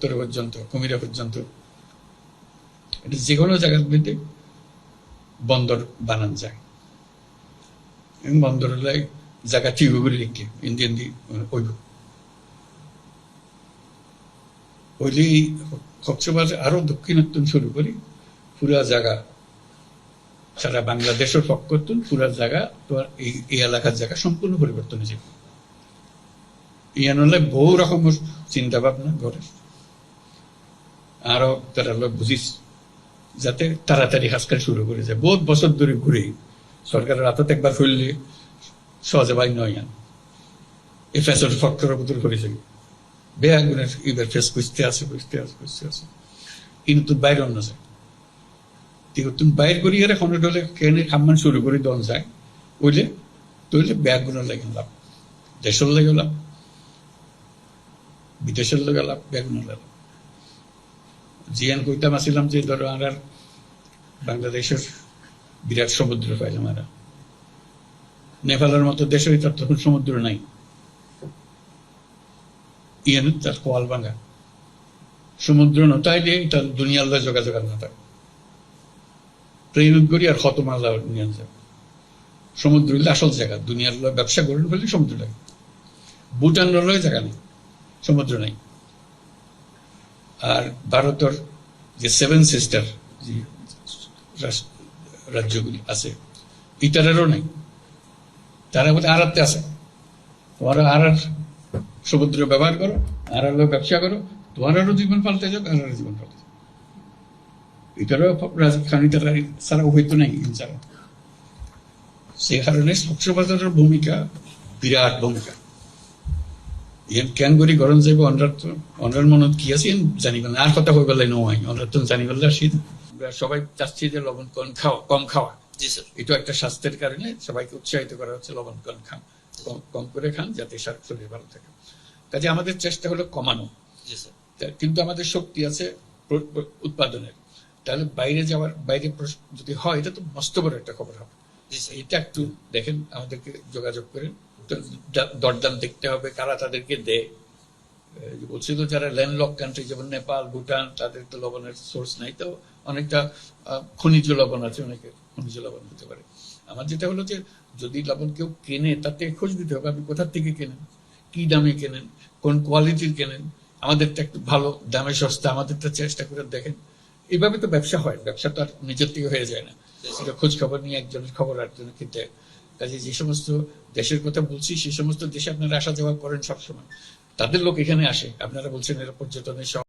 উত্তর পর্যন্ত, কুমিরা পর্যন্ত, এটা যে কোনো জায়গার মধ্যে বন্দর বানান যায়। এবং বন্দর হলে জায়গা ঠিক করে লিখে ইন্ডিয়ান ওইব ওইলে কক্সবাজার আরো দক্ষিণাত্তর শুরু করি পুরা জায়গা সারা বাংলাদেশের পক্ষতুন পুরা জায়গা তোমার এই এলাকার জায়গা সম্পূর্ণ পরিবর্তন হয়েছে। ইয়ান হলে বহু রকমের চিন্তা ভাবনা করে আরো তারা বুঝিস যাতে তাড়াতাড়ি হাসকার শুরু করে যায়। বহুত বছর ধরে ঘুরে সরকারের হাতত একবার ফেললে সহজে ভাই নয় এই ফেসর ফক্টরের ভিতর করেছে বেআগুনের এবার ফেস বুঝতে আছে কিন্তু বাইরে অন্য যায় তুমি বাইর করি এর এখন ডলে কেনে খাম্মান শুরু করে দন যায় ওইলে তৈলে বেআগুনের লাগে লাভ, দেশের লাগে লাভ, বিদেশের লাগে লাভ, বেআগুনের লাভ। জিয়ান কইতাম আসিলাম যে ধরো আর বাংলাদেশের বিরাট সমুদ্র পাইলাম আর নেপালের মতো দেশে তার তখন সমুদ্র নাই, ইয়ান তার কোয়াল ভাঙা সমুদ্র নতাই দিয়ে তার দুনিয়ার যোগাযোগ আর না থাকে ট্রেন করি আর কত মাল্লা নিয়ে যাবে। সমুদ্র হইলে আসল জায়গা, দুনিয়ার ব্যবসা করেন বলে সমুদ্র লাগে। ভুটান লয় জায়গা নেই, সমুদ্র নাই। আর ভারতের যে সেভেন সিস্টার যে রাজ্যগুলি আছে ইটারেরও নেই, তারা বলতে আড়াতে আছে তোমরা আর সমুদ্র ব্যবহার করো, আর ব্যবসা করো, তোমারও জীবন পাল্টে যাক, আর জীবন পাল্টে যাক। এটারও রাজখানি তারা ছাড়াও হইতো নাই ছাড়া। সে কারণে কক্সবাজারের ভূমিকা বিরাট ভূমিকা। ইয়ান ক্যান করি গরম যাইব অনরার মনত কি আছে জানি না, আর কথা কই বেলায় নয় অনরার তো জানি বললে শীত সবাই চাচ্ছি যে লবণ কম খাওয়া। এটা একটা স্বাস্থ্যের কারণে সবাইকে উৎসাহিত করা হচ্ছে লবণ কম করে খান যাতে শরীর ভালো থাকে। কাজে আমাদের চেষ্টা হলো কমানো, কিন্তু আমাদের শক্তি আছে উৎপাদনের। তাহলে বাইরে যদি হয় এটা তো মস্ত বড় একটা খবর হবে। এটা একটু দেখেন, আমাদেরকে যোগাযোগ করেন, দরদাম দেখতে হবে কারা তাদেরকে দেয়। বলছিল যারা ল্যান্ডলক কান্ট্রি যেমন নেপাল, ভুটান, তাদের তো লবণের সোর্স নাই, তো অনেকটা খনিজ লবণ আছে, অনেকে খনিজ লবণ হতে পারে। আমার যেটা হলো যে যদি লবণ কেউ কেনে তাতে খোঁজ দিতে হবে আপনি কোথার থেকে কেনেন, কি দামে কেনেন, কোন কোয়ালিটির কেনেন। আমাদেরটা একটু ভালো দামে সস্তা, আমাদেরটা চেষ্টা করে দেখেন। এইভাবে তো ব্যবসা হয়, ব্যবসা তো আর নিজের থেকে হয়ে যায় না। সেটা খোঁজ খবর নিয়ে একজনের খবর আরেকজনের কিনতে। কাজে যে সমস্ত দেশের কথা বলছি সেই সমস্ত দেশে আপনারা আসা যাওয়া করেন সবসময়, তাদের লোক এখানে আসে। আপনারা বলছেন এরা পর্যটনের